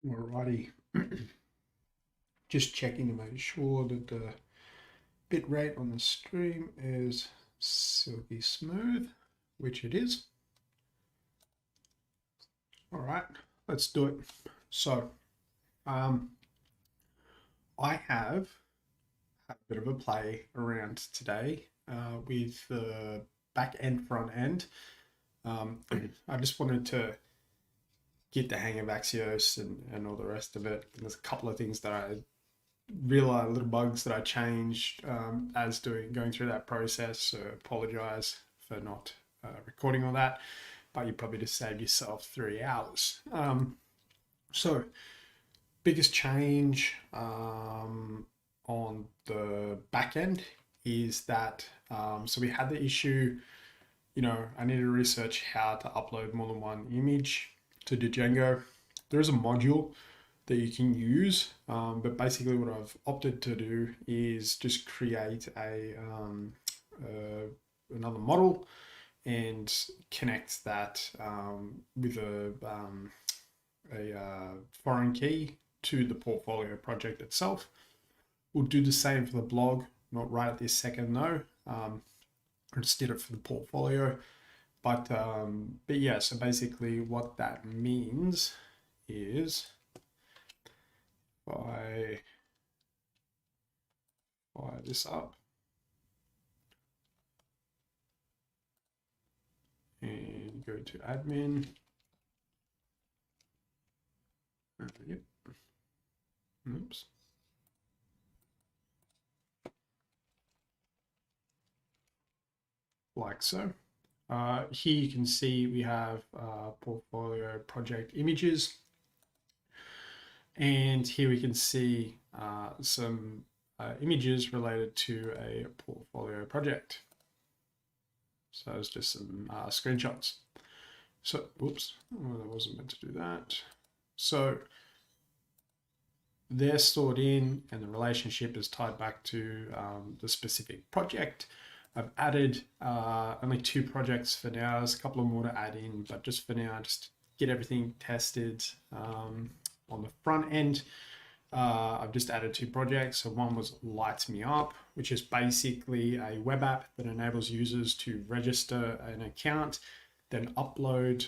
Alrighty, just checking to make sure that the bit rate on the stream is silky smooth, which it is. All right, let's do it. So, I have a bit of a play around today with the back end, front end. I just wanted to get the hang of Axios and all the rest of it. And there's a couple of things that I realized, little bugs that I changed as going through that process. So apologize for not recording all that, but you probably just saved yourself 3 hours. So biggest change on the back end is that so we had the issue, I needed to research how to upload more than one image to Django. There is a module that you can use, but basically what I've opted to do is just create another model and connect that with a foreign key to the portfolio project itself. We'll do the same for the blog, not right at this second though. I just did it for the portfolio, but yeah. So basically, what that means is if I fire this up and go to admin. Yep. Oops. Like so. Here you can see we have portfolio project images. And here we can see some images related to a portfolio project. So it's just some screenshots. So, whoops, I wasn't meant to do that. So they're stored in and the relationship is tied back to the specific project. I've added only 2 projects for now. There's a couple of more to add in, but just for now, just get everything tested on the front end. I've just added 2 projects. So one was Light Me Up, which is basically a web app that enables users to register an account, then upload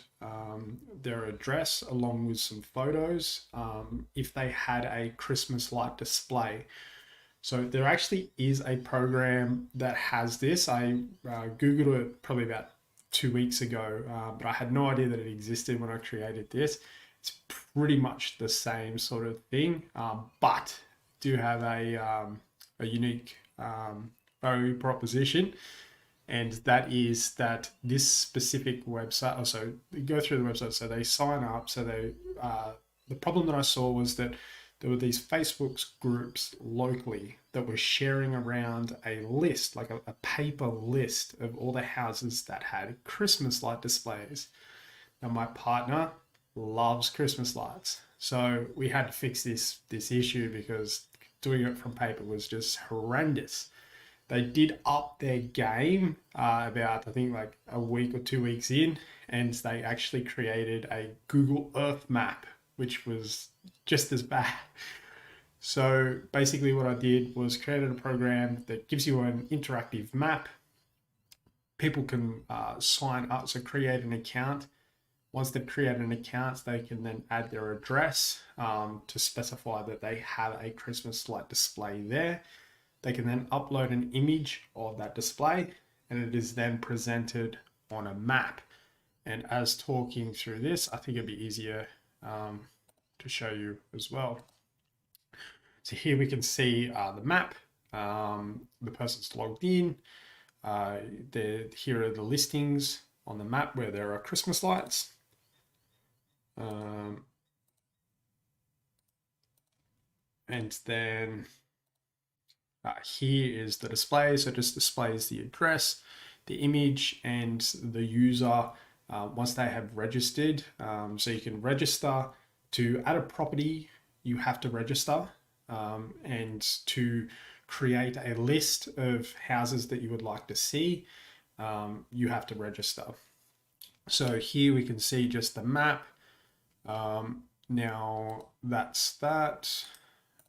their address along with some photos if they had a Christmas light display. So there actually is a program that has this. I Googled it probably about 2 weeks ago, but I had no idea that it existed when I created this. It's pretty much the same sort of thing, but do have a unique value proposition, and that is that this specific website. Also, you go through the website, so they sign up. So they the problem that I saw was that there were these Facebook groups locally that were sharing around a list, like a paper list of all the houses that had Christmas light displays. Now, my partner loves Christmas lights, so we had to fix this issue because doing it from paper was just horrendous. They did up their game about, I think, like a week or 2 weeks in, and they actually created a Google Earth map, which was just as bad. So basically what I did was created a program that gives you an interactive map. People can sign up, so create an account. Once they've created an account, they can then add their address to specify that they have a Christmas light display there. They can then upload an image of that display, and it is then presented on a map. And as talking through this, I think it'd be easier to show you as well. So here we can see the map. The person's logged in. Here are the listings on the map where there are Christmas lights. And then here is the display. So it just displays the address, the image, and the user once they have registered. So you can register to add a property. You have to register, and to create a list of houses that you would like to see, you have to register. So here we can see just the map. Now that's that.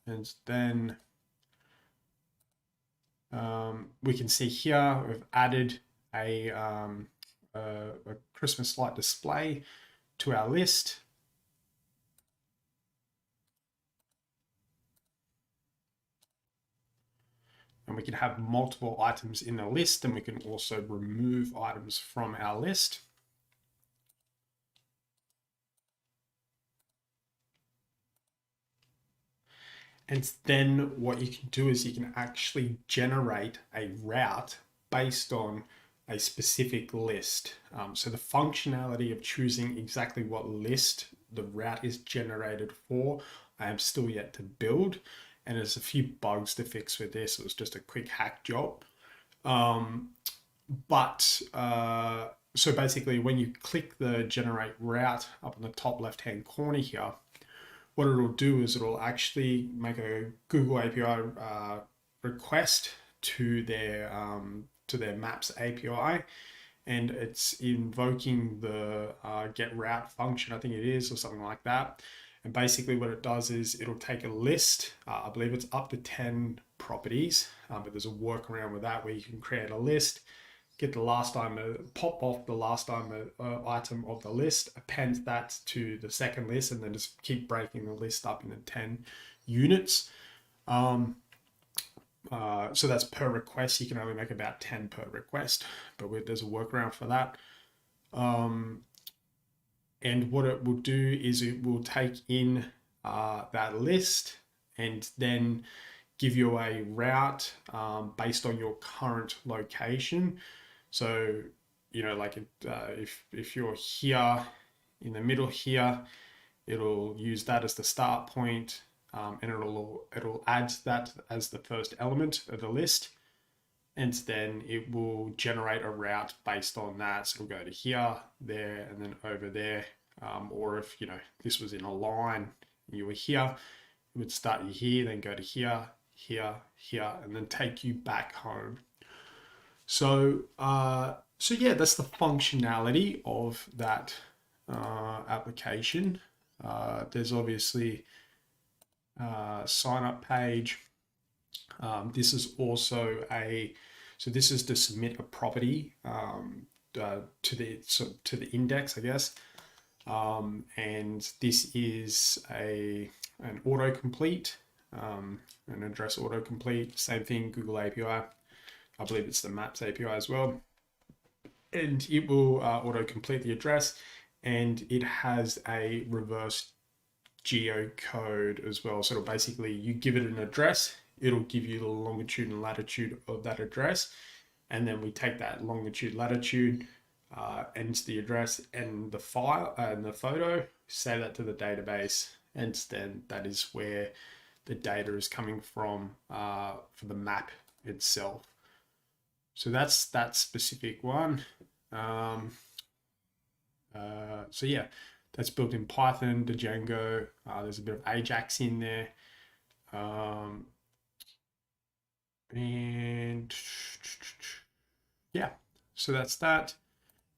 And then we can see here we've added a Christmas light display to our list. And we can have multiple items in the list, and we can also remove items from our list. And then what you can do is you can actually generate a route based on a specific list. So the functionality of choosing exactly what list the route is generated for, I am still yet to build. And there's a few bugs to fix with this. It was just a quick hack job. So basically when you click the generate route up in the top left-hand corner here, what it'll do is it'll actually make a Google API request to their Maps API, and it's invoking the get route function, I think it is, or something like that. And basically what it does is it'll take a list, I believe it's up to 10 properties, but there's a workaround with that where you can create a list, get the last item, pop off the last item of the list, append that to the second list, and then just keep breaking the list up into 10 units. So that's per request. You can only make about 10 per request, but there's a workaround for that. And what it will do is it will take in that list and then give you a route based on your current location. So, you know, like if you're here in the middle here, it'll use that as the start point, and it'll add that as the first element of the list, and then it will generate a route based on that. So it'll go to here, there, and then over there. Or if this was in a line, you were here, it would start you here, then go to here, here, here, and then take you back home. So yeah, that's the functionality of that application. There's obviously a sign up page. This is also this is to submit a property to the index, I guess. And this is an autocomplete, an address autocomplete. Same thing, Google API. I believe it's the Maps API as well. And it will autocomplete the address, and it has a reverse geocode as well. So basically you give it an address, it'll give you the longitude and latitude of that address. And then we take that longitude, latitude, and the address and the file and the photo, save that to the database. And then that is where the data is coming from for the map itself. So that's that specific one. So yeah, that's built in Python, the Django. There's a bit of Ajax in there. And yeah, so that's that.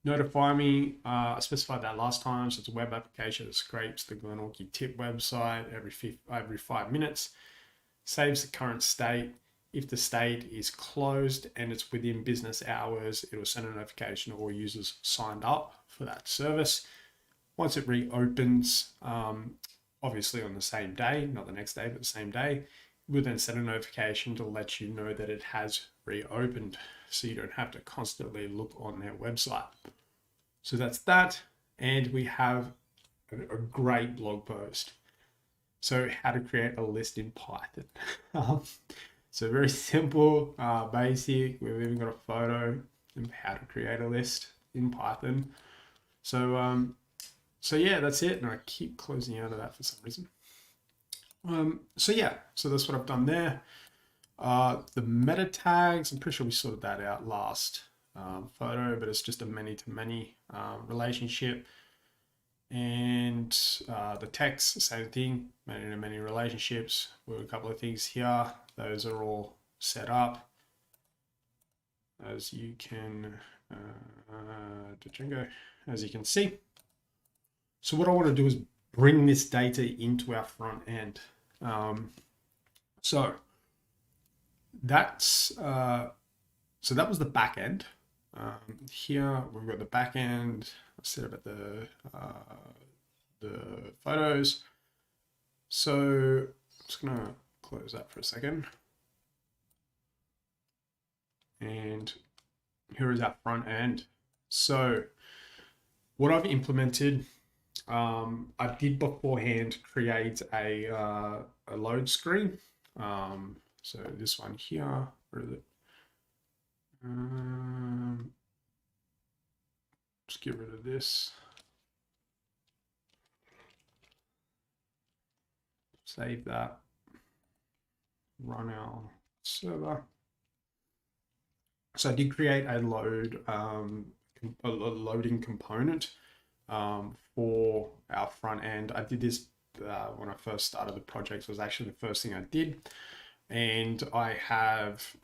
Notify me. I specified that last time. So it's a web application that scrapes the Glenorchy tip website every 5 minutes. Saves the current state. If the state is closed and it's within business hours, it will send a notification or users signed up for that service. Once it reopens, obviously on the same day, not the next day, but the same day, we'll then send a notification to let you know that it has reopened, so you don't have to constantly look on their website. So that's that. And we have a great blog post. So how to create a list in Python. So very simple, basic. We've even got a photo of how to create a list in Python. So yeah, that's it. And I keep closing out of that for some reason. So yeah, so that's what I've done there. The meta tags, I'm pretty sure we sorted that out last photo, but it's just a many-to-many relationship. And the text, same thing, many-to-many relationships. With a couple of things here. Those are all set up, as you can Django, as you can see. So what I want to do is bring this data into our front end. So that's so that was the back end. Here we've got the back end. Let's set up the photos. So I'm just gonna close that for a second. And here is our front end. So what I've implemented, I did beforehand create a load screen. So this one here, where is it? Just get rid of this. Save that. Run our server. So I did create a loading component for our front end. I did this when I first started the project. So it was actually the first thing I did. And I have,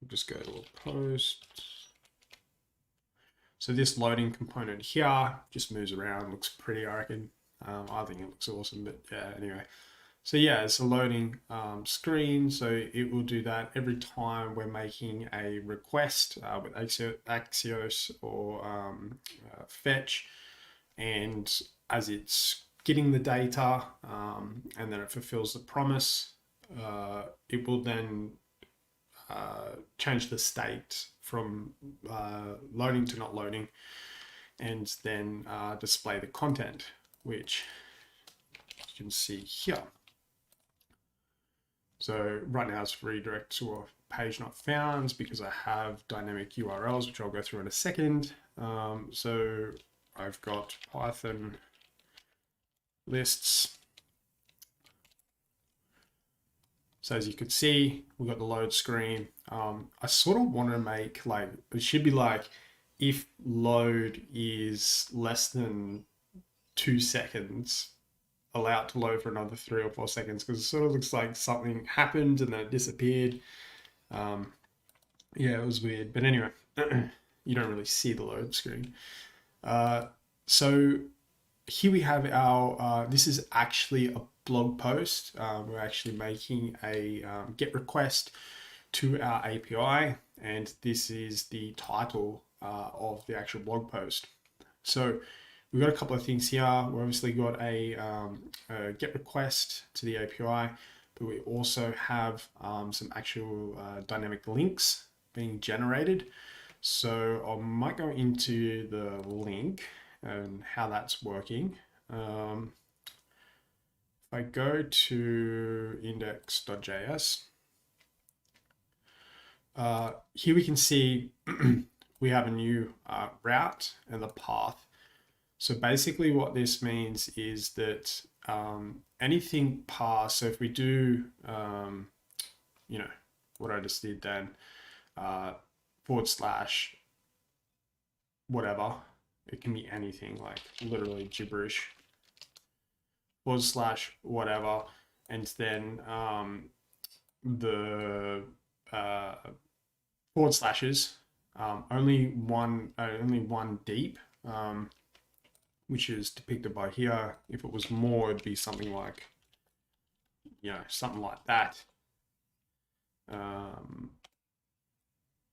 just go to a post. So this loading component here just moves around, looks pretty, I reckon. I think it looks awesome, but yeah, anyway. So yeah, it's a loading screen. So it will do that every time we're making a request with Axios or Fetch. And as it's getting the data and then it fulfills the promise, it will then change the state from loading to not loading, and then display the content, which you can see here. So right now it's redirect to a page not found because I have dynamic URLs, which I'll go through in a second. So I've got Python lists. So as you could see, we've got the load screen. I sort of want to make like, it should be like if load is less than 2 seconds, allow it to load for another 3 or 4 seconds, because it sort of looks like something happened and then it disappeared. Yeah, it was weird. But anyway, you don't really see the load screen. So here we have our, this is actually a blog post. We're actually making a GET request to our API, and this is the title of the actual blog post. So we've got a couple of things here. We obviously got a GET request to the API, but we also have some actual dynamic links being generated. So I might go into the link and how that's working. If I go to index.js, here we can see we have a new route and the path. So basically what this means is that anything past, so if we do, you know, what I just did then, / whatever, it can be anything, like literally gibberish, / whatever, and then the / only one deep, which is depicted by here. If it was more, it'd be something like, you know, something like that.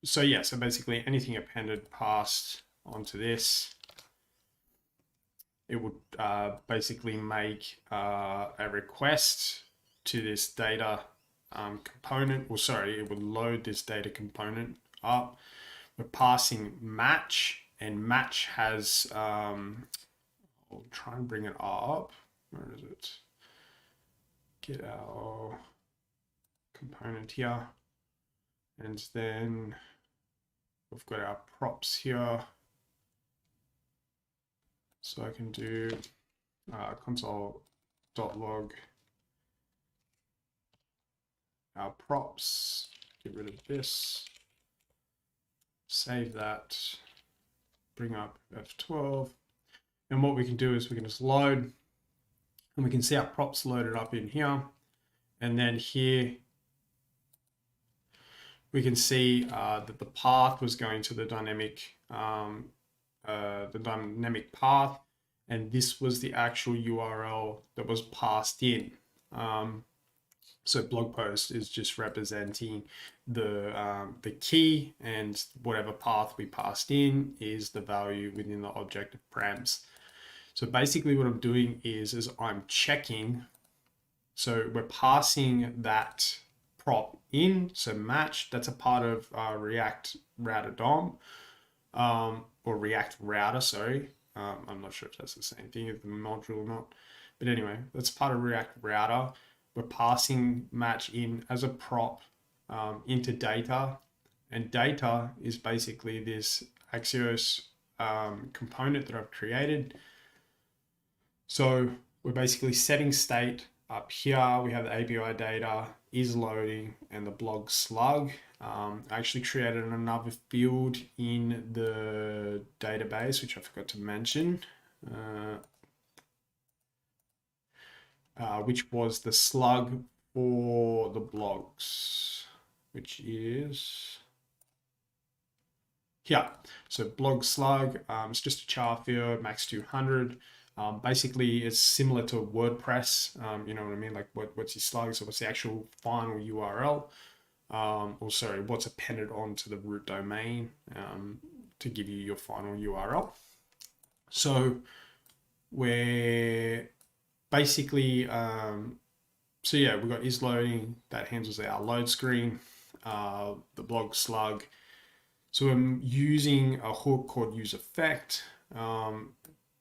So yeah, so basically anything appended past onto this, it would basically make a request to this data component, or sorry, it would load this data component up. We're passing match, and match has, I'll try and bring it up. Where is it? Get our component here. And then we've got our props here. So I can do console.log our props, get rid of this, save that, bring up F12. And what we can do is we can just load, and we can see our props loaded up in here. And then here we can see that the path was going to the dynamic path, and this was the actual URL that was passed in. So blog post is just representing the key, and whatever path we passed in is the value within the object of params. So basically what I'm doing is I'm checking. So we're passing that prop in, so match, that's a part of React Router DOM, or React Router, sorry. I'm not sure if that's the same thing as the module or not. But anyway, that's part of React Router. We're passing match in as a prop into data. And data is basically this Axios component that I've created. So we're basically setting state up here. We have the API data, is loading, and the blog slug. I actually created another field in the database, which I forgot to mention, which was the slug for the blogs, which is here. So blog slug, it's just a char field, max 200. Basically, it's similar to WordPress. You know what I mean? Like what's your slug? So what's the actual final URL? Or sorry, what's appended onto the root domain to give you your final URL. So we're basically, so yeah, we've got is loading, that handles our load screen, the blog slug. So I'm using a hook called use effect,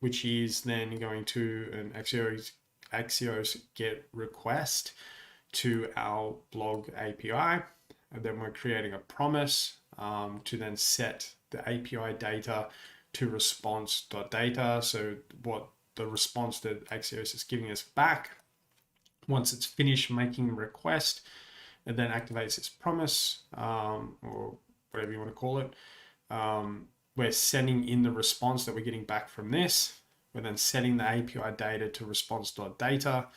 which is then going to an Axios get request to our blog API. And then we're creating a promise to then set the API data to response.data. So what the response that Axios is giving us back, once it's finished making the request, it then activates its promise, or whatever you want to call it. We're sending in the response that we're getting back from this. We're then setting the API data to response.data,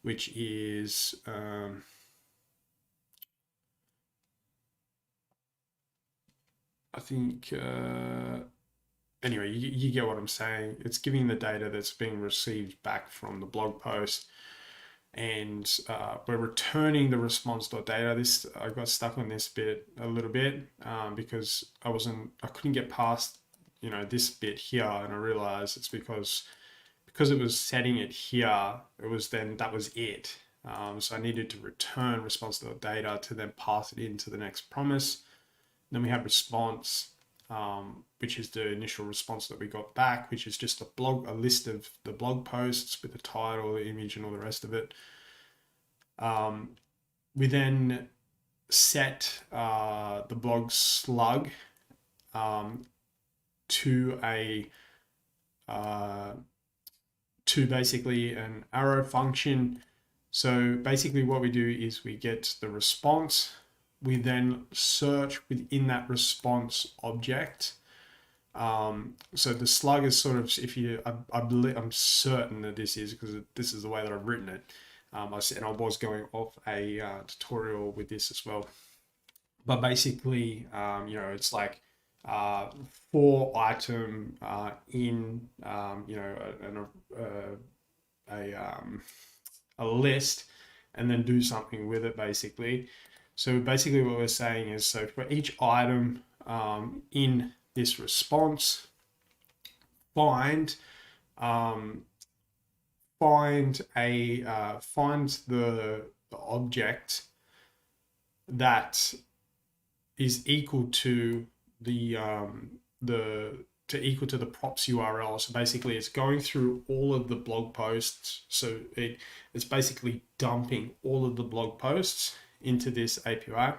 which is I think anyway, you get what I'm saying. It's giving the data that's being received back from the blog post, and we're returning the response.data. This, I got stuck on this bit a little bit because I couldn't get past, you know, this bit here, and I realized it's because it was setting it here. That was it. So I needed to return response.data to then pass it into the next promise. Then we have response, which is the initial response that we got back, which is just a list of the blog posts with the title, the image, and all the rest of it. We then set the blog slug to basically an arrow function. So basically what we do is we get the response. We then search within that response object. So the slug is sort of, I'm certain that this is, because this is the way that I've written it. I was going off a tutorial with this as well. But basically, you know, it's like 4 item in, you know, a list, and then do something with it basically. So basically what we're saying is, so for each item in this response, find the object that is equal to the props URL. So basically it's going through all of the blog posts. So it's basically dumping all of the blog posts into this API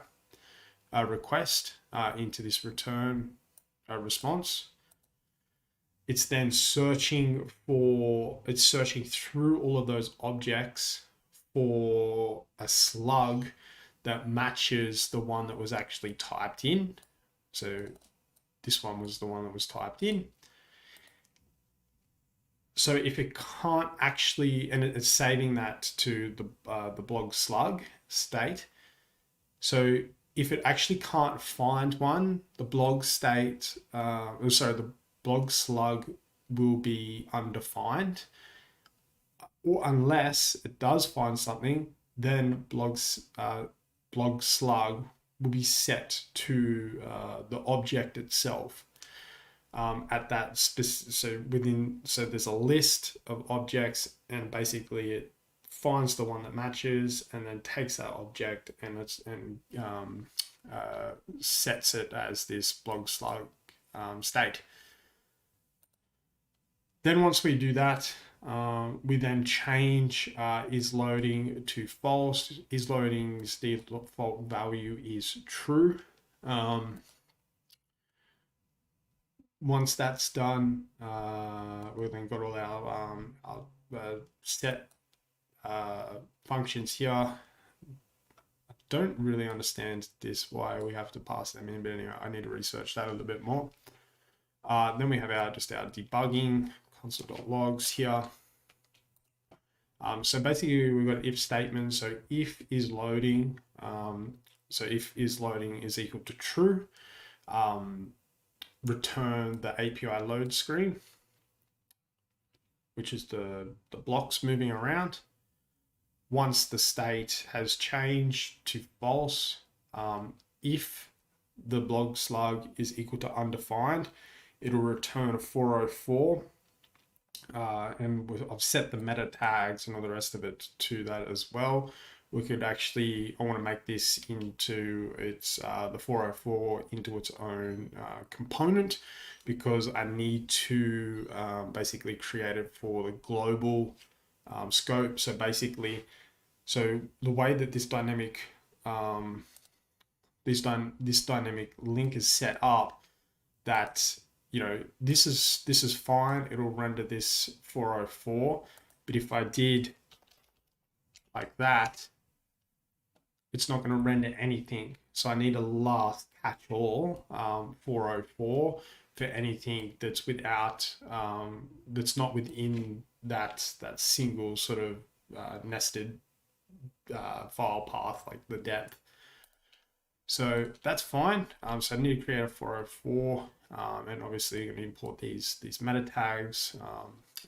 request, into this return response. It's then searching through all of those objects for a slug that matches the one that was actually typed in. So this one was the one that was typed in. So if it can't actually, and it's saving that to the blog slug state. So if it actually can't find one, the blog slug will be undefined, or unless it does find something, then blog slug will be set to the object itself. At that so there's a list of objects, and basically it finds the one that matches and then takes that object and sets it as this blog slug state. Then once we do that, we then change is loading to false. Is loading's default value is true. Once that's done, we've then got all our set functions here. I don't really understand this, why we have to pass them in, but anyway, I need to research that a little bit more. Then we have our debugging console.logs here. So basically we've got if statement. So if is loading, if is loading is equal to true, return the API load screen, which is the blocks moving around. Once the state has changed to false, if the blog slug is equal to undefined, it'll return a 404. And I've set the meta tags and all the rest of it to that as well. We could actually, I want to make this into its the 404 into its own component, because I need to basically create it for the global scope. So basically, so the way that this dynamic this dynamic link is set up, that this is fine, it'll render this 404, but if I did like that, it's not going to render anything. So I need a last catch-all 404 for anything that's without that's not within that single sort of nested file path, like the depth. So that's fine. So I need to create a 404, and obviously you're going to import these meta tags,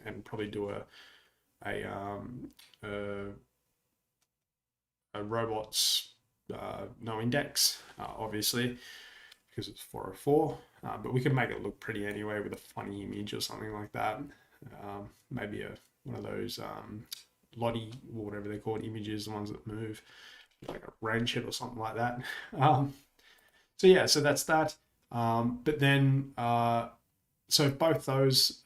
and probably do a robots no index, obviously, because it's 404. But we can make it look pretty anyway with a funny image or something like that. Maybe one of those Lottie, or whatever they're called, images, the ones that move, like a rain shed or something like that. So yeah, so that's that. But then, so if both those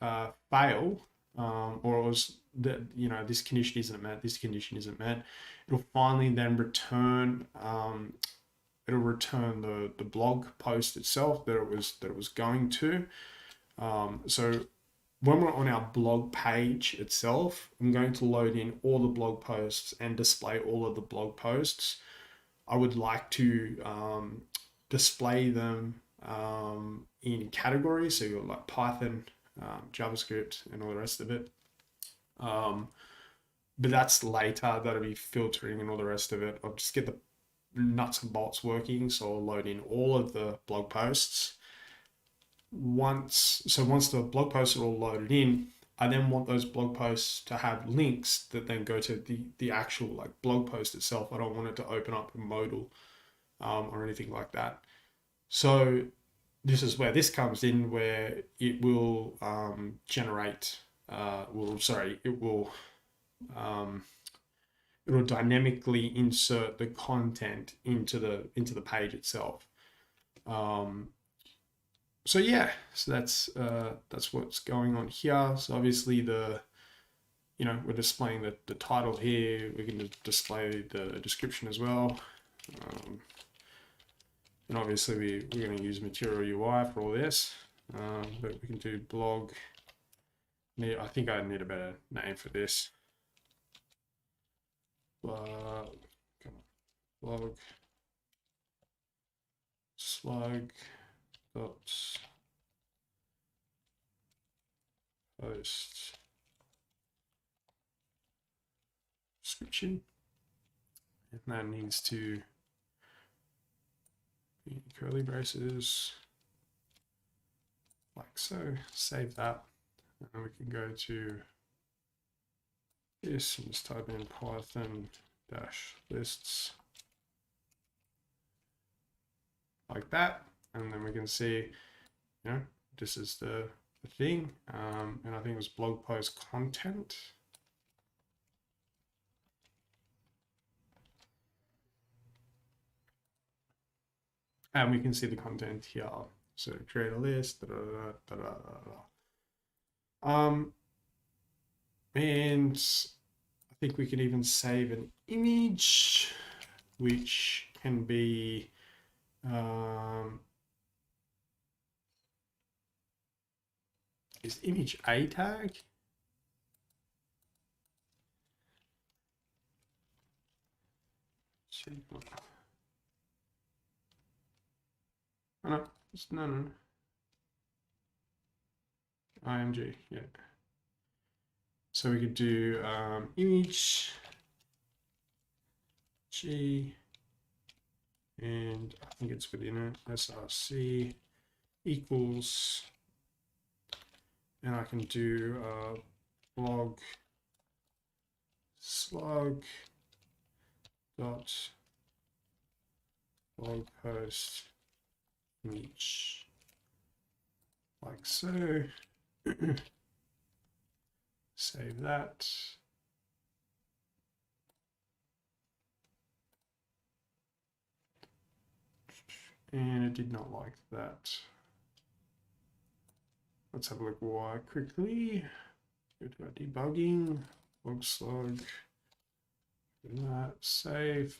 fail, or it was that this condition isn't met, this condition isn't met, it'll finally then return it'll return the blog post itself that it was going to. So when we're on our blog page itself, I'm going to load in all the blog posts and display all of the blog posts. I would like to display them in categories, so you've got like Python, JavaScript, and all the rest of it. But that's later, that'll be filtering and all the rest of it. I'll just get the nuts and bolts working, so I'll load in all of the blog posts. Once the blog posts are all loaded in, I then want those blog posts to have links that then go to the actual like blog post itself. I don't want it to open up a modal or anything like that. So this is where this comes in, where it will generate it will dynamically insert the content into the page itself. So yeah, so that's what's going on here. So obviously we're displaying the title here. We can display the description as well. And obviously we're going to use Material UI for all this, but we can do blog. I think I need a better name for this. Blog slug dot post description, and that needs to be curly braces like so. Save that. And we can go to this and just type in Python dash lists like that. And then we can see, you know, this is the thing. And I think it was blog post content. And we can see the content here. So create a list, and I think we can even save an image, which can be is image a tag. Oh, no, no. IMG, yeah. So we could do image G, and I think it's within it, src equals, and I can do blog slug dot blog post image, like so. Save that. And it did not like that. Let's have a look why quickly. Go to our debugging, log slug, do that, save.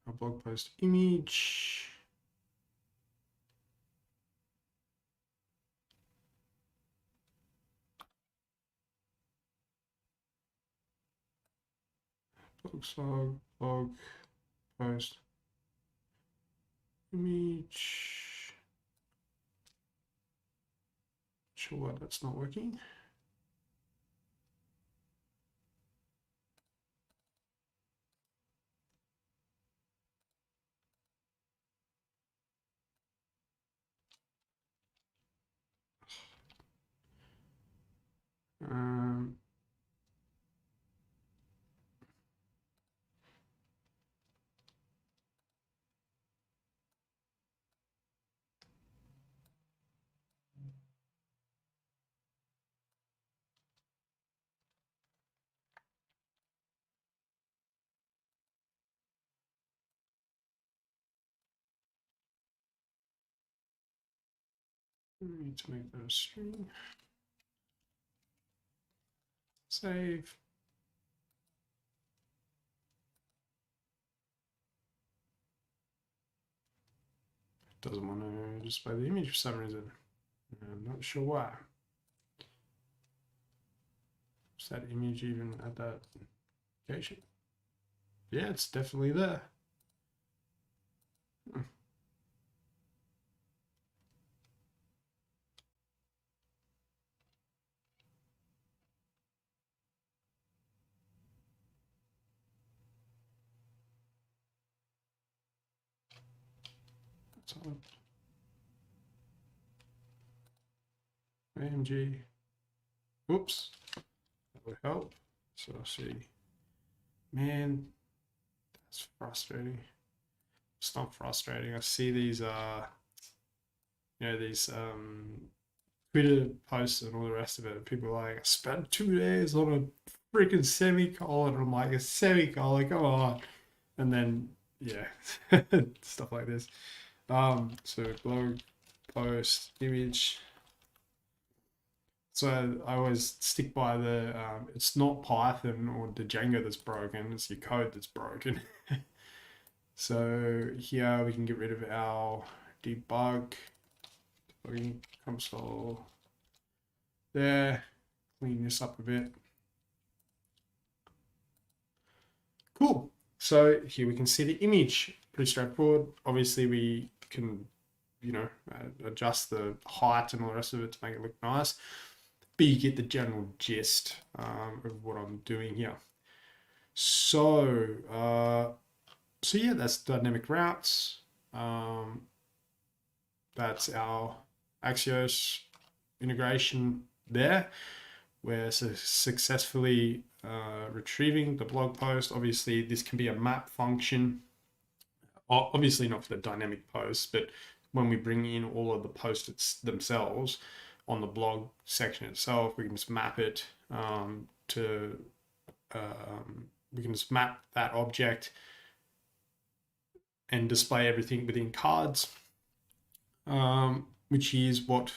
Our blog post image. Blog slug, blog post image. Sure why that's not working. I need to make that a string. Save. Doesn't want to display the image for some reason. I'm not sure why. Is that image even at that location? Yeah, it's definitely there. That's all. AMG. Oops. That would help. So I'll see. Man, that's frustrating. It's not frustrating. I see these these Twitter posts and all the rest of it. People are like, I spent 2 days on a freaking semicolon. I'm like, a semicolon, come on. And then yeah, stuff like this. So blog post image. So I always stick by the it's not Python or the Django that's broken, it's your code that's broken. So here we can get rid of our debugging console there, clean this up a bit. Cool. So here we can see the image, pretty straightforward. Obviously we can, adjust the height and all the rest of it to make it look nice. But you get the general gist of what I'm doing here. So, yeah, that's dynamic routes. That's our Axios integration there. We're successfully retrieving the blog post. Obviously, this can be a map function. Obviously not for the dynamic posts, but when we bring in all of the posts themselves on the blog section itself, we can just map it to, we can just map that object and display everything within cards, which is what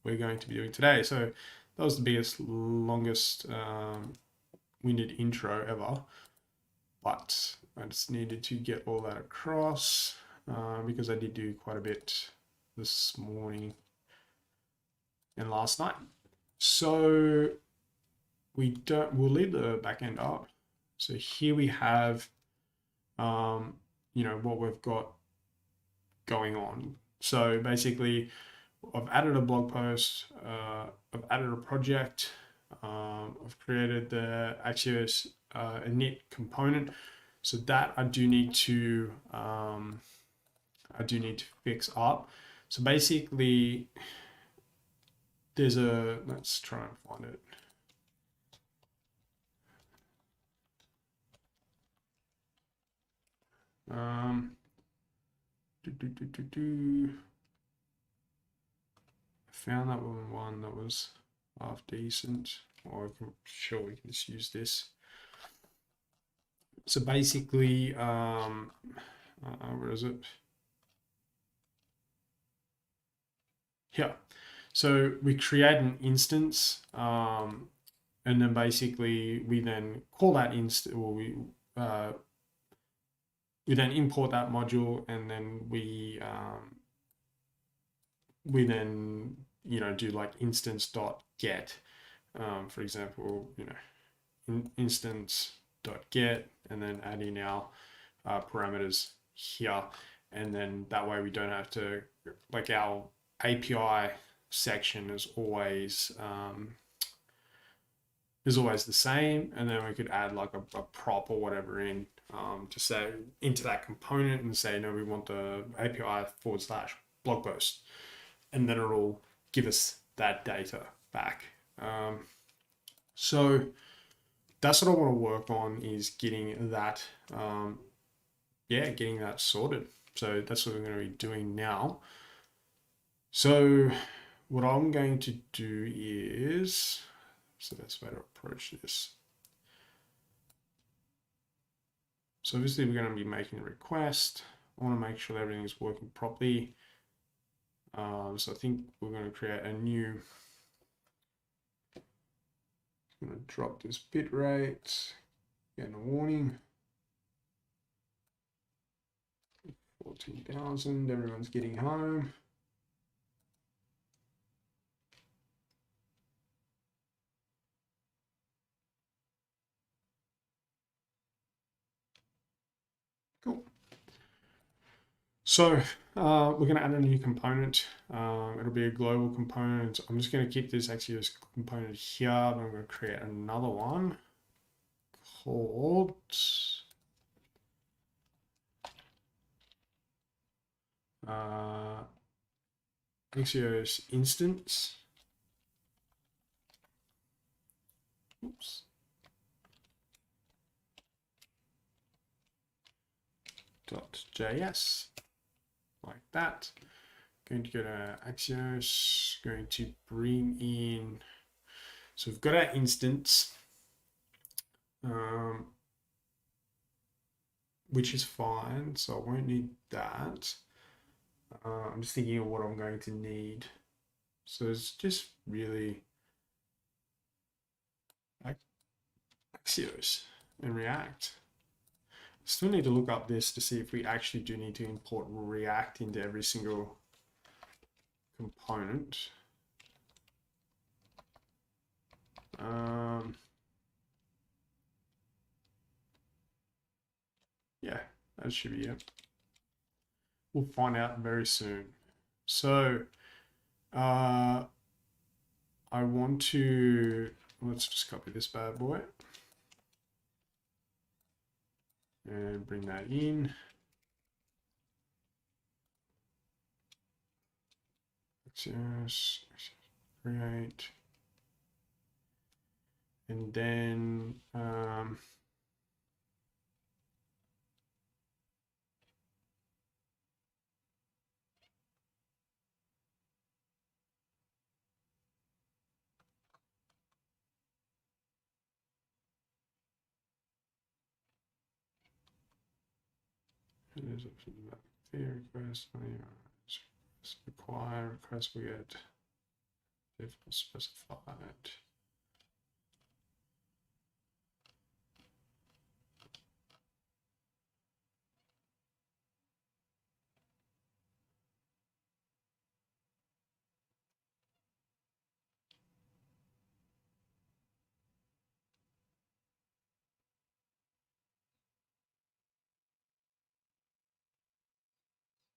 we're going to be doing today. So that was the biggest, longest winded intro ever, but I just needed to get all that across because I did do quite a bit this morning and last night. So we'll leave the back end up. So here we have, you know, what we've got going on. So basically, I've added a blog post, I've added a project, I've created the Axios init component. So that I do need to fix up. So basically, there's a, let's try and find it. I found that one that was half decent, or I'm sure we can just use this. So basically, where is it? Yeah. So we create an instance, and then basically we then call that instance, or we then import that module, and then we then, you know, do like instance.get, for example, you know, instance.get, and then add in our parameters here, and then that way we don't have to, like, our API section is always the same, and then we could add like a prop or whatever in to say into that component and say, no, we want the API / blog post, and then it'll give us that data back. So that's what I want to work on, is getting that, getting that sorted. So that's what we're going to be doing now. So what I'm going to do is, so that's the way to approach this. So obviously we're going to be making a request. I want to make sure that everything is working properly. So I think we're going to create a new, I'm going to drop this bit rate, getting a warning. 14,000, everyone's getting home. Cool. So we're going to add a new component. It'll be a global component. I'm just going to keep this Axios component here, and I'm going to create another one called Axios instance. Oops. .js, like that. Going to go to Axios, going to bring in, so we've got our instance, which is fine, so I won't need that. I'm just thinking of what I'm going to need. So it's just really Axios and React. Still need to look up this to see if we actually do need to import React into every single component. Yeah, that should be it. We'll find out very soon. So I want to, let's just copy this bad boy and bring that in. Axios, create, and then there's options about the request, require request we get if specified.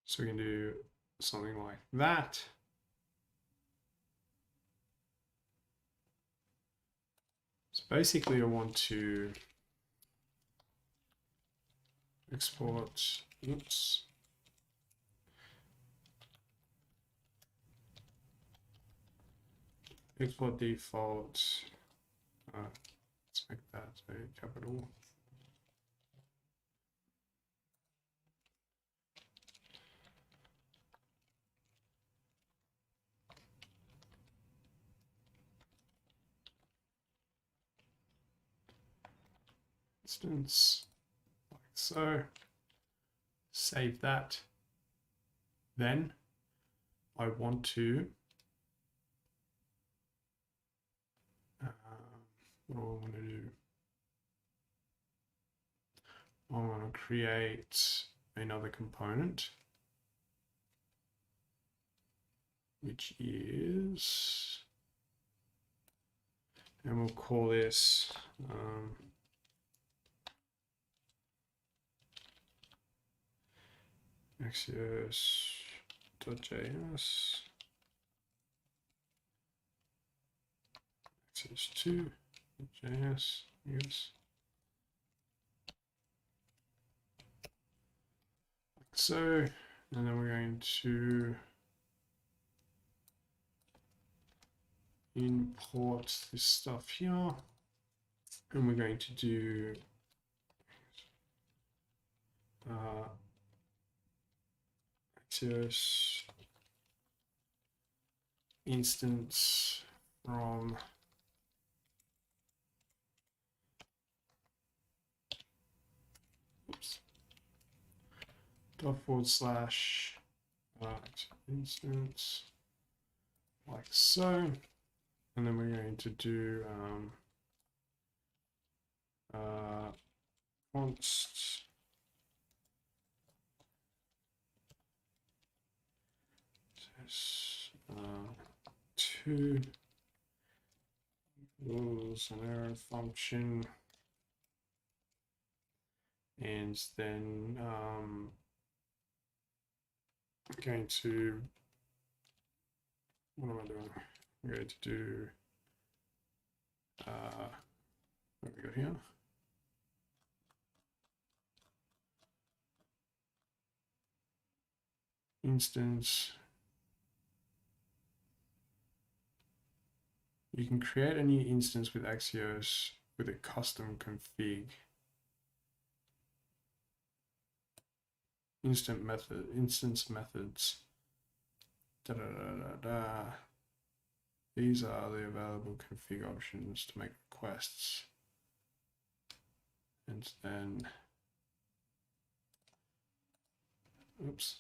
So we can do something like that. So basically I want to export, oops. Export default, let's make that a capital. Instance, like so. Save that. Then I want to what do I want to do? I want to create another component, which is, and we'll call this Axios.js, Axios2.js, yes. Like so, and then we're going to import this stuff here, and we're going to do Axios instance from ./, instance like so, and then we're going to do const two equals an arrow function, and then I'm going to, what am I doing? I'm going to do what we got here? Instance. You can create a new instance with Axios with a custom config. Instance methods. Da, da, da, da, da. These are the available config options to make requests. And then, oops,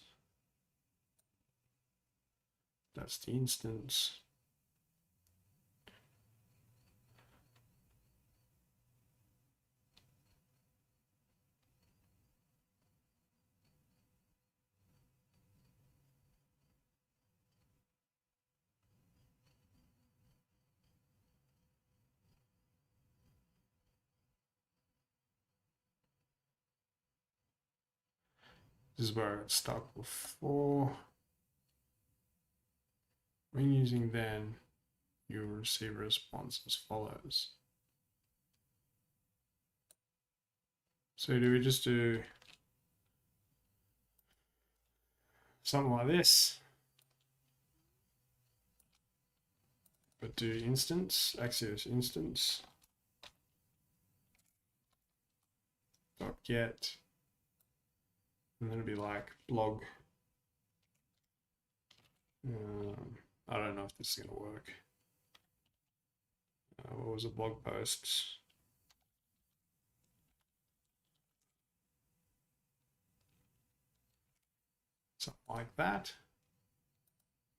that's the instance. This is where I got stuck before. When using then, you will receive a response as follows. So do we just do something like this? but do instance, Axios instance, dot get, and then it'll be like blog. I don't know if this is going to work. What was a blog post? Something like that,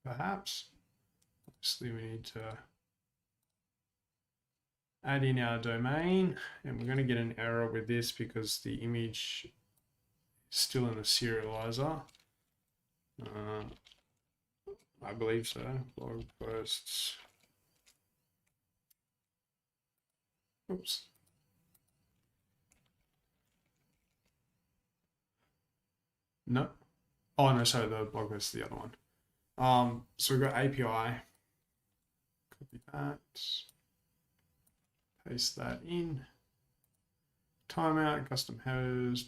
perhaps. Obviously, we need to add in our domain, and we're going to get an error with this because the image is still in the serializer. I believe so. Blog posts. Oops. No. Oh no, sorry, the blog post is the other one. So we've got API. Copy that. Paste that in. Timeout, custom headers,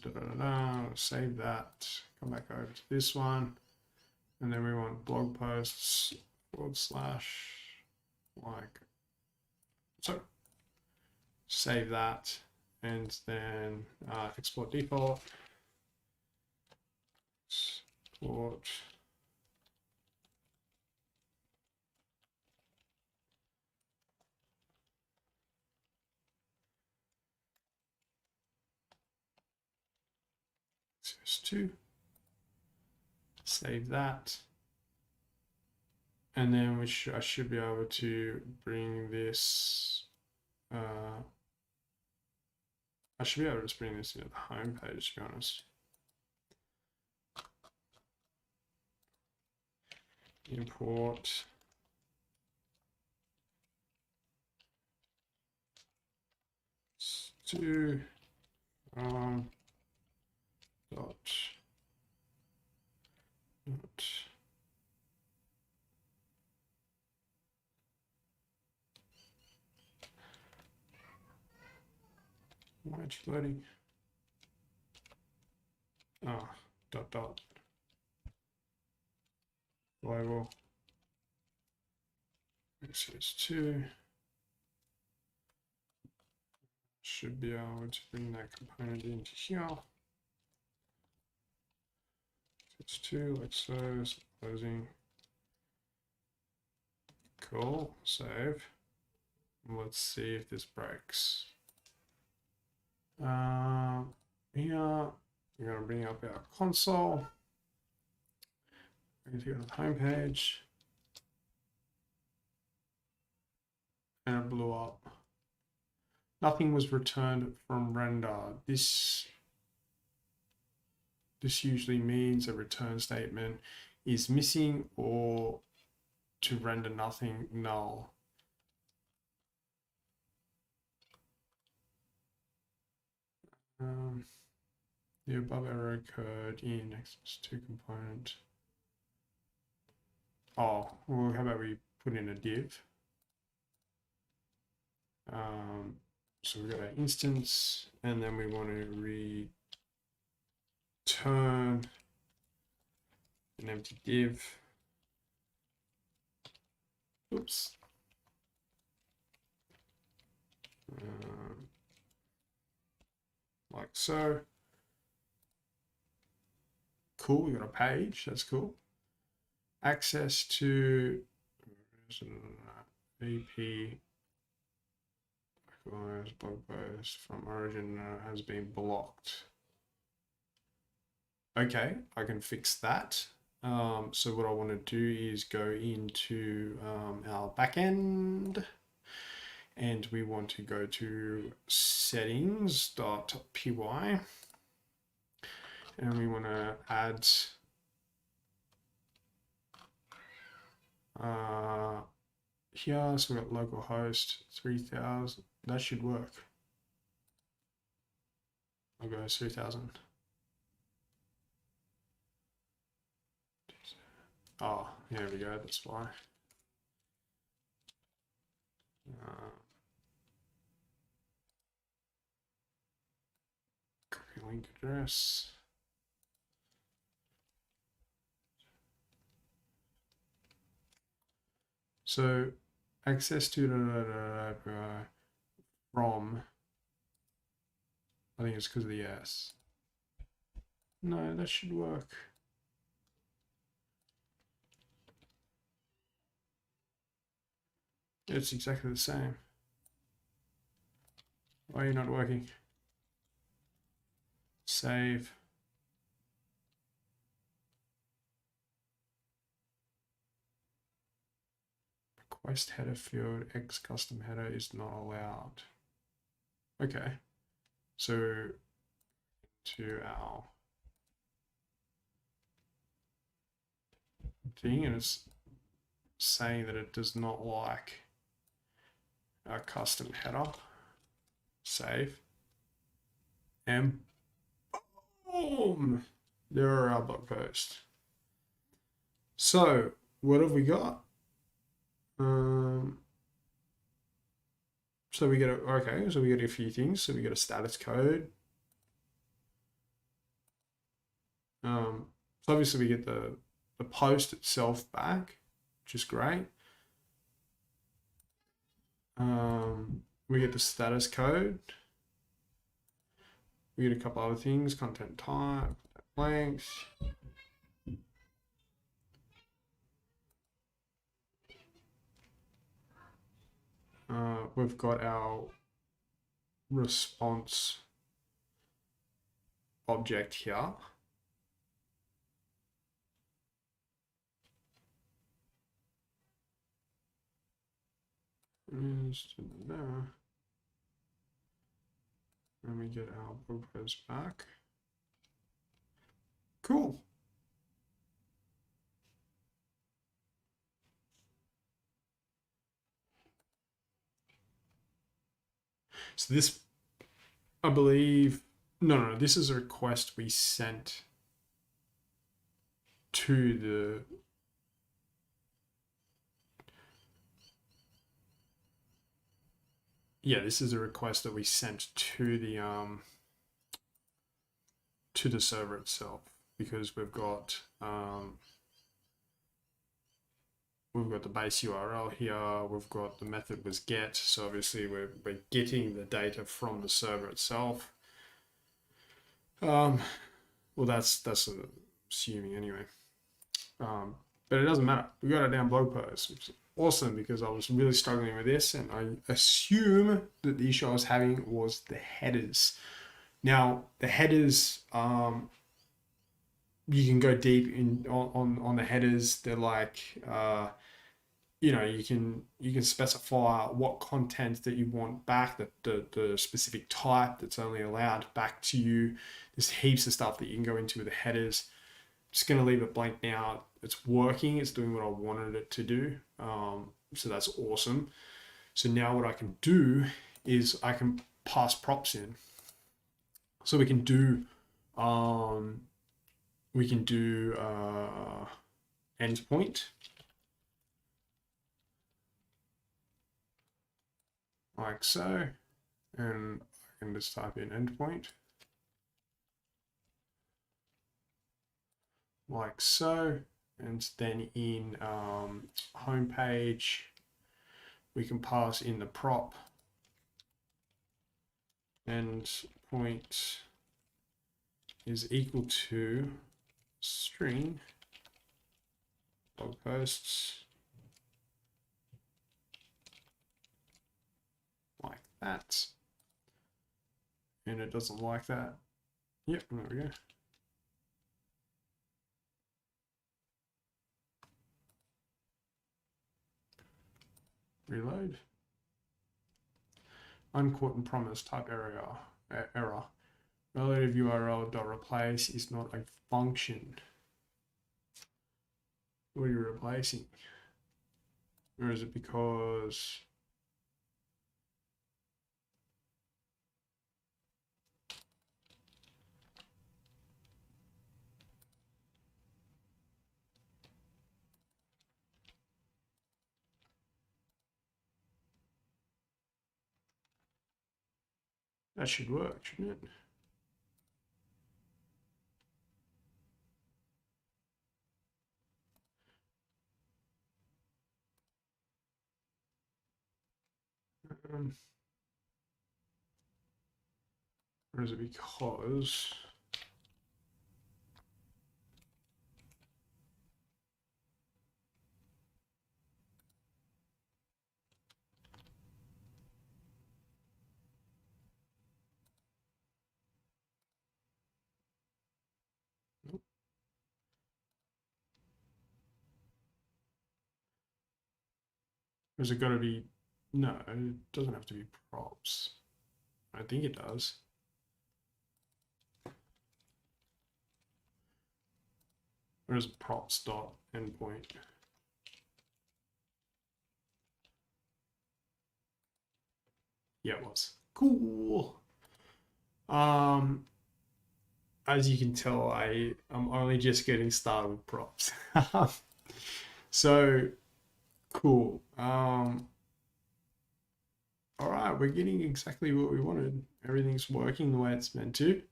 save that. Come back over to this one. And then we want blog posts / like so. Save that, and then export default. Export. CS2. Save that. And then I should be able to bring this. I should be able to just bring this into the home page, to be honest. Import to dot why aren't you loading? Dot global Axios2. Should be able to bring that component into here. It's 2 like so, closing. Cool, save. Let's see if this breaks. Here, we're going to bring up our console. We're going to go to the home page. And it blew up. Nothing was returned from render. This usually means a return statement is missing, or to render nothing, null. The above error occurred in Axios2 component. Oh, well, how about we put in a div? So we've got our instance, and then we want to return an empty div. Oops. Like so. Cool, we got a page, that's cool. Access to AP blog post from origin has been blocked. Okay, I can fix that. So what I want to do is go into our backend, and we want to go to settings.py, and we want to add here, so we've got localhost 3000. That should work. I'll go 3000. Oh, here we go, that's why. Copy link address. So access to from. I think it's because of the S. No, that should work. It's exactly the same. Why are you not working? Save. Request header field X custom header is not allowed. Okay. So to our thing, and it's saying that it does not like our custom header. Save. And boom! There are our blog posts. So what have we got? So we get so we get a few things. So we get a status code. So obviously we get the post itself back, which is great. We get the status code. We get a couple other things, content type, length. We've got our response object here. And we get our blog post back. Cool. So this, I believe, no, this is a request we sent to the this is a request that we sent to the server itself, because we've got the base URL here, we've got the method was get, so obviously we're getting the data from the server itself. Well, that's assuming anyway. But it doesn't matter. We got a damn blog post, which is awesome, because I was really struggling with this, and I assume that the issue I was having was the headers. Now the headers, you can go deep in on the headers. They're like, you can specify what content that you want back, the specific type that's only allowed back to you. There's heaps of stuff that you can go into with the headers. Just going to leave it blank now. It's working. It's doing what I wanted it to do. So that's awesome. So now what I can do is I can pass props in. So we can do endpoint, like so, and I can just type in endpoint, like so, and then in homepage we can pass in the prop endpoint is equal to string blog posts, like that. And it doesn't like that. Yep, there we go. Reload. Uncaught and promise type error. Relative URL.replace is not a function. What are you replacing? Or is it because that should work, shouldn't it? Or is it because or is it got to be? No, it doesn't have to be props. I think it does. Or is it props dot endpoint? Yeah, it was. Cool. As you can tell, I'm only just getting started with props. So cool. All right, we're getting exactly what we wanted. Everything's working the way it's meant to.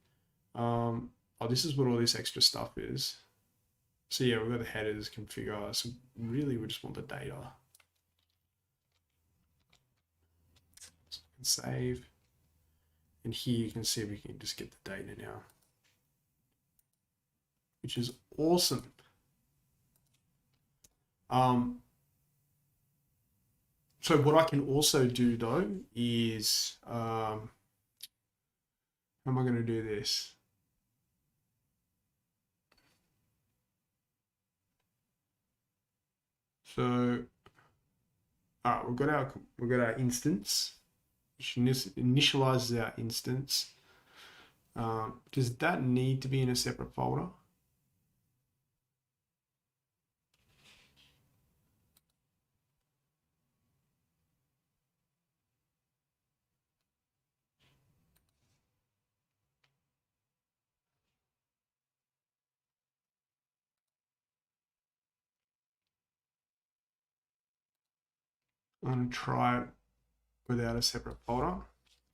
Oh, this is what all this extra stuff is. So yeah, we've got the headers configure. So really, we just want the data. So we can save. And here you can see we can just get the data now, which is awesome. So what I can also do though is, how am I going to do this? So, all right, we've got our instance, which initializes our instance. Does that need to be in a separate folder? I'm going to try it without a separate folder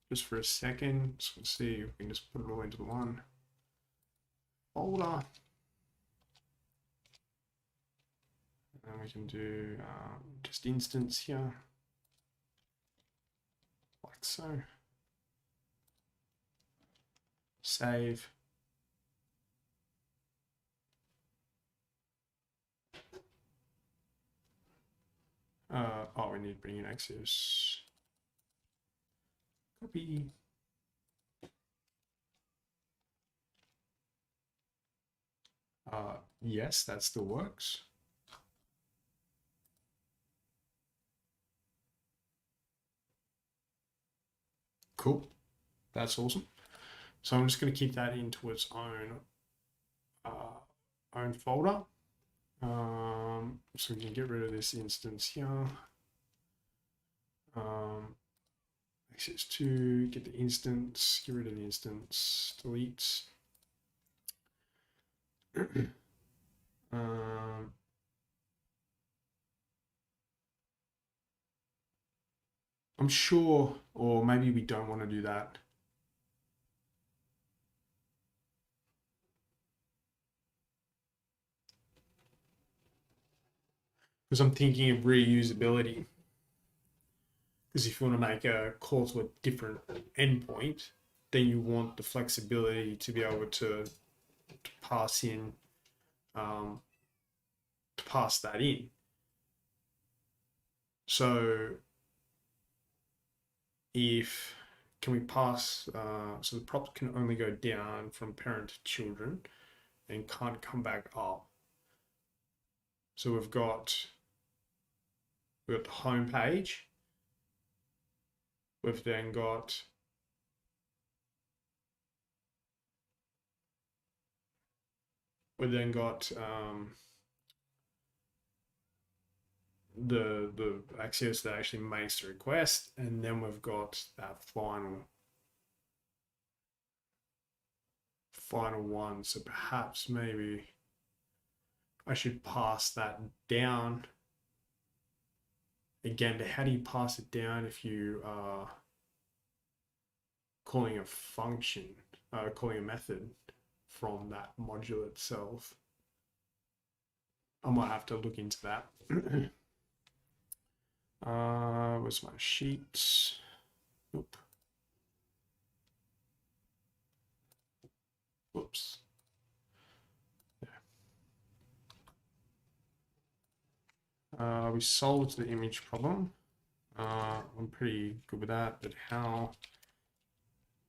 just for a second. So let's see if we can just put it all into the one folder. And we can do just instance here, like so. Save. Oh, we need to bring in Axios. Copy. Yes, that still works. Cool. That's awesome. So I'm just going to keep that into its own folder. So we can get rid of this instance here. Access to get the instance, get rid of the instance, delete. I'm sure, or maybe we don't want to do that. Because I'm thinking of reusability. Because if you want to make a call to a different endpoint, then you want the flexibility to be able to pass in, to pass that in. So if can we pass, so the props can only go down from parent to children and can't come back up. So we've got the home page. We've then got the Axios that actually makes the request, and then we've got that final one. So perhaps maybe I should pass that down. Again, how do you pass it down if you are calling a function, calling a method from that module itself? I might have to look into that. Where's my sheets? Nope. Whoops. We solved the image problem. I'm pretty good with that, but how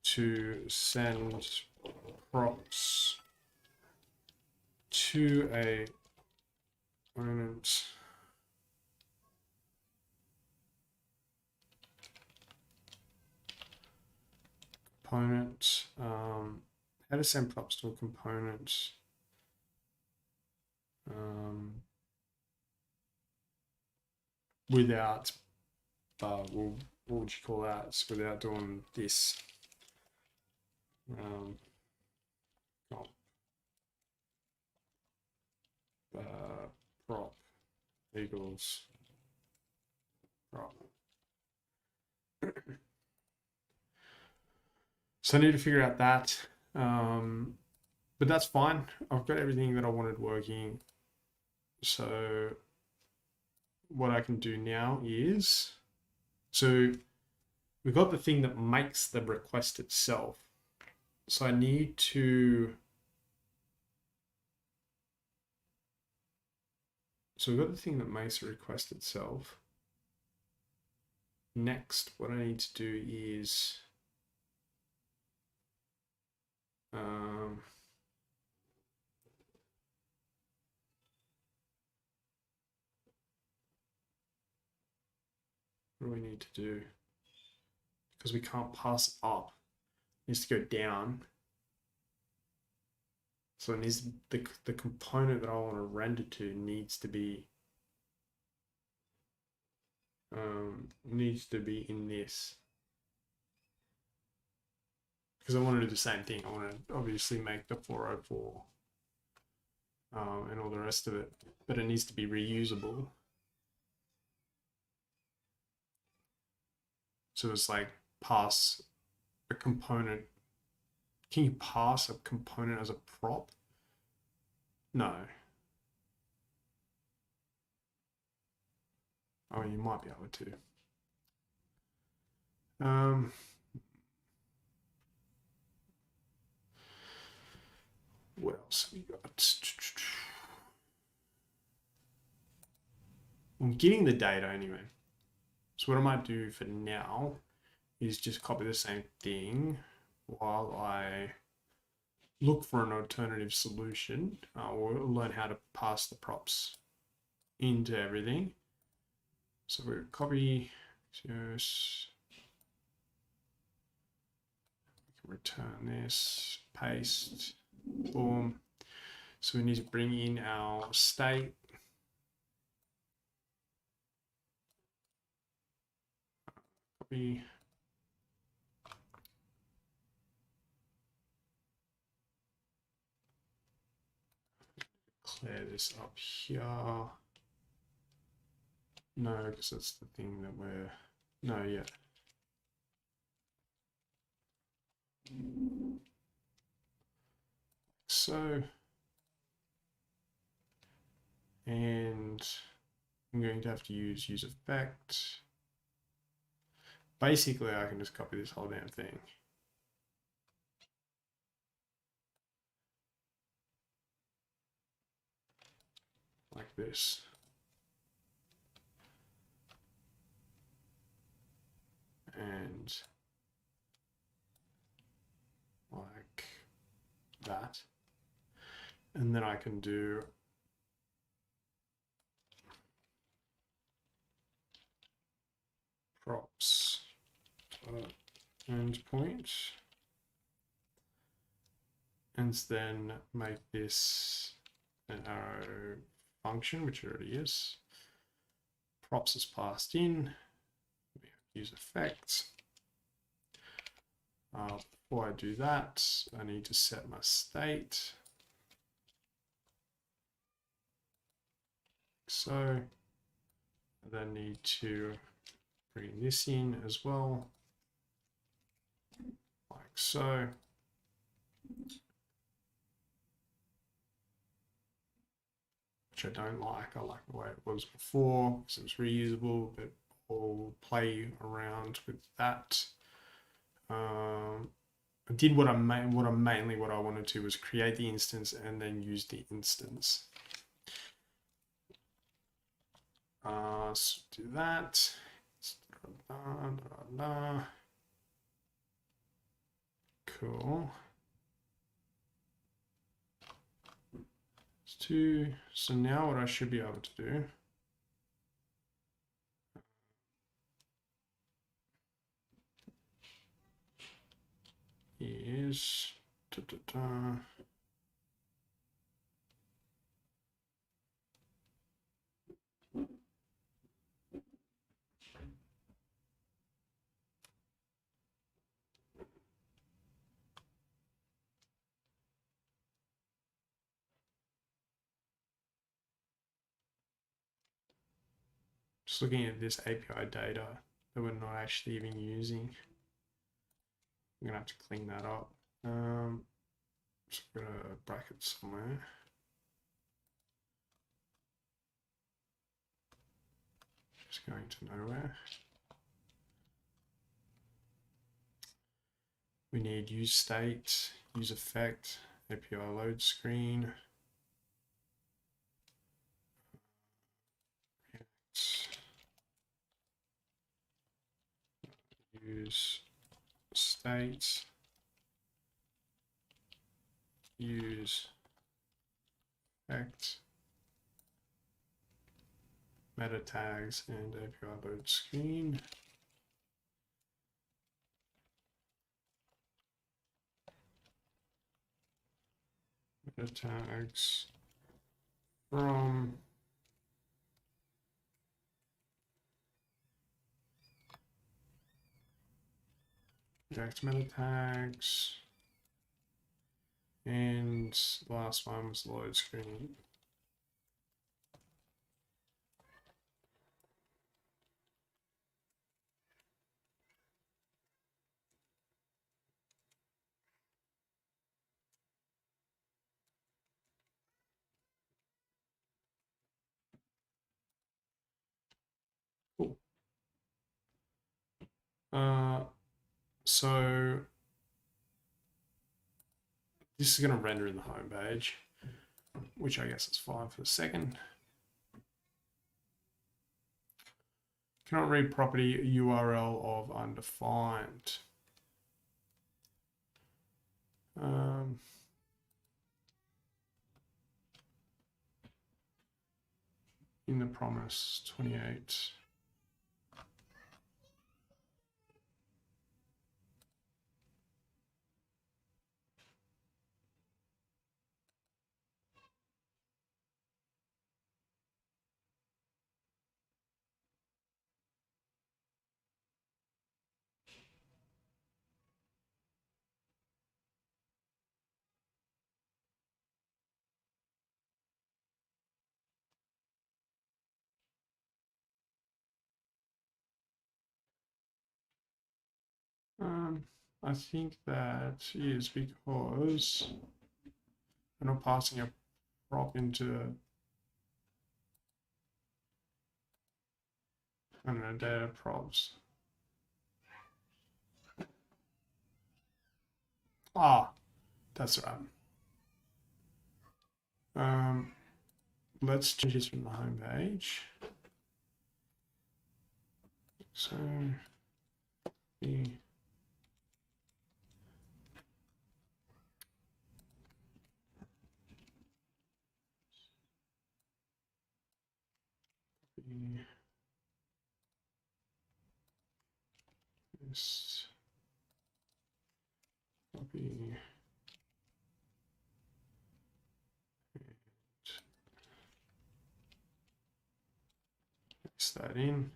to send props to a component how to send props to a component without well, what would you call that? So without doing this. Prop equals prop. So I need to figure out that. But that's fine. I've got everything that I wanted working. So what I can do now is, so we've got the thing that makes the request itself. So I need to, so we've got the thing that makes the request itself. Next, what I need to do is, what do we need to do? Because we can't pass up, it needs to go down. So it needs the component that I want to render to needs to be in this. Because I want to do the same thing. I want to obviously make the 404 and all the rest of it, but it needs to be reusable. So it's like pass a component. Can you pass a component as a prop? No. Oh, you might be able to. What else have we got? I'm getting the data anyway. So what I might do for now is just copy the same thing while I look for an alternative solution. We'll learn how to pass the props into everything. So we're copy, just return this, paste, boom. So we need to bring in our state. Copy. Clear this up here. No, because that's the thing that we're, no, yeah. So, and I'm going to have to use effect. Basically, I can just copy this whole damn thing. Like this. And like that. And then I can do props endpoint, and then make this an arrow function, which it already is. Props is passed in. We use effect. Before I do that, I need to set my state. So I then need to bring this in as well, like so. Which I don't like. I like the way it was before because it was reusable, but I'll play around with that. I did what I mainly what I wanted to was create the instance and then use the instance. So do that. Cool. So now what I should be able to do is just looking at this API data that we're not actually even using. I'm gonna have to clean that up. Just put a bracket somewhere. Just going to nowhere. We need use state, use effect, API load screen. Use state, use effect, meta tags, and API load screen. Meta tags from React meta tags, and the last one was load screen. Cool. So this is going to render in the home page, which I guess is fine for a second. Cannot read property URL of undefined. In the promise 28. I think that is because we're not passing a prop into, I don't know, data props. That's right. Let's change this from the home page. So the this copy paste that in.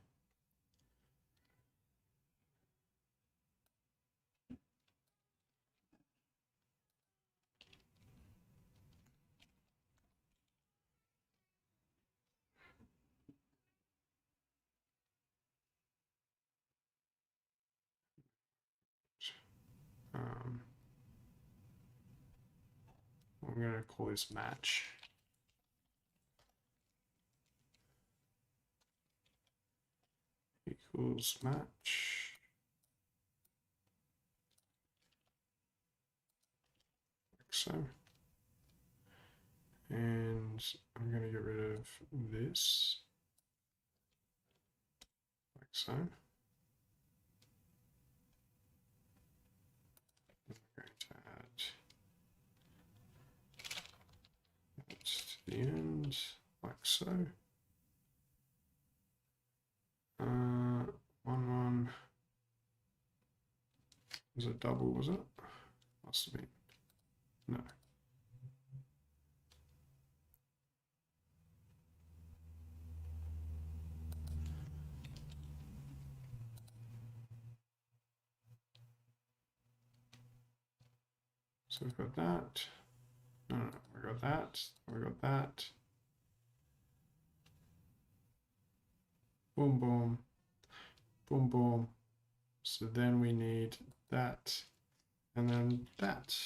I'm going to call this match. Equals match. so. And I'm going to get rid of this, like so. I'm going to add that to the end, like so. One. Was it double, was it? Must have been. No. So we've got that. No, we got that. We got that. Boom, boom. Boom, boom. So then we need that. And then that.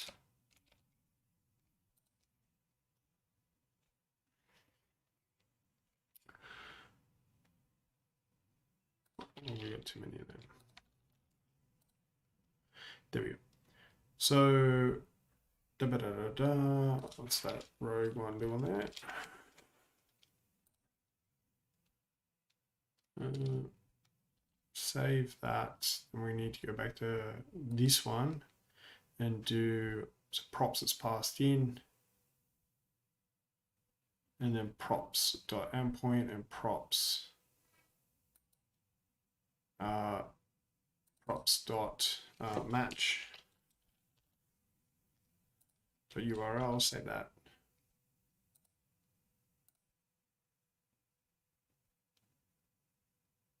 Oh, we got too many of them. There we go. So, what's that rogue one doing there? Save that, and we need to go back to this one and do so props is passed in, and then props.endpoint and props props.match. So URL, say that.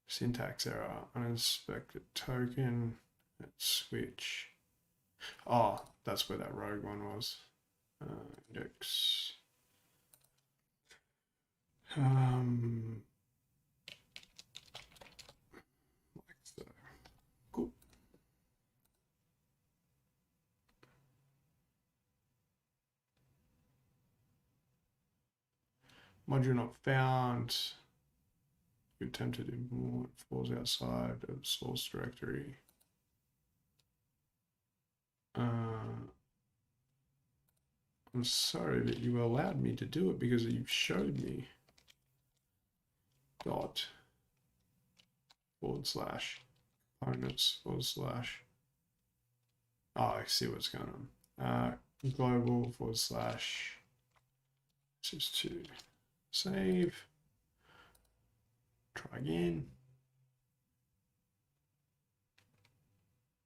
Syntax error, uninspected token, let's switch. Oh, that's where that rogue one was. Index. Like so. Cool. Module not found. You attempted to import, falls outside of source directory. I'm sorry that you allowed me to do it because you showed me. Dot / components / oh, I see what's going on. Global / just to save. Try again.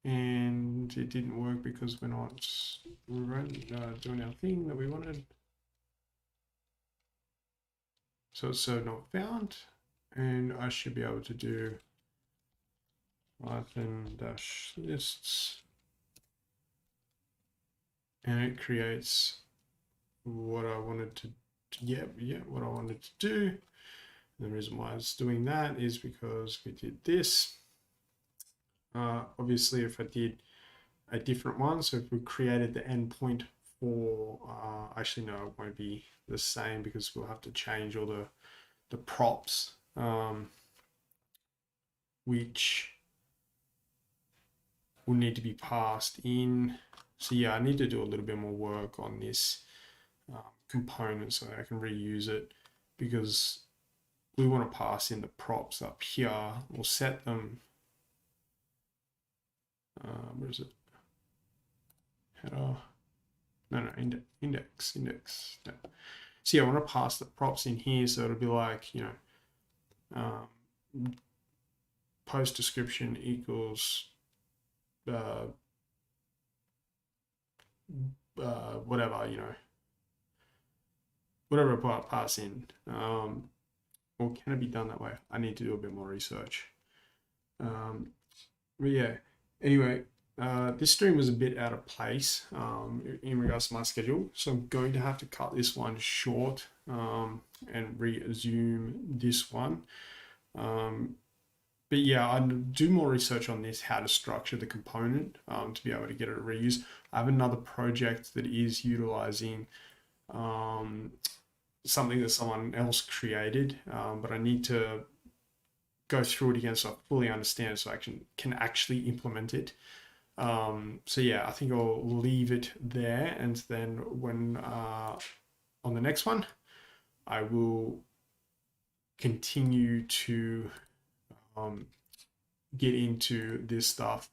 And it didn't work because we're not doing our thing that we wanted. So it's served not found, and I should be able to do -lists, and it creates what I wanted to. What I wanted to do. And the reason why it's doing that is because we did this. Obviously, if I did a different one, so if we created the endpoint for, actually no, it won't be the same because we'll have to change all the props, which will need to be passed in. So yeah, I need to do a little bit more work on this component so I can reuse it, because we want to pass in the props up here. We'll set them. Where is it? Header. No, index. No. So yeah, I want to pass the props in here, so it'll be like, you know, post description equals whatever, you know, whatever I pass in. Or can it be done that way? I need to do a bit more research. But yeah, anyway, this stream was a bit out of place in regards to my schedule, so I'm going to have to cut this one short and resume this one. But yeah, I'll do more research on this, how to structure the component to be able to get it reused. I have another project that is utilizing something that someone else created, but I need to go through it again so I fully understand, so I can actually implement it. So yeah, I think I'll leave it there, and then when on the next one, I will continue to get into this stuff,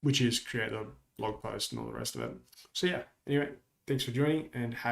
which is create a blog post and all the rest of it. So yeah, anyway, thanks for joining, and have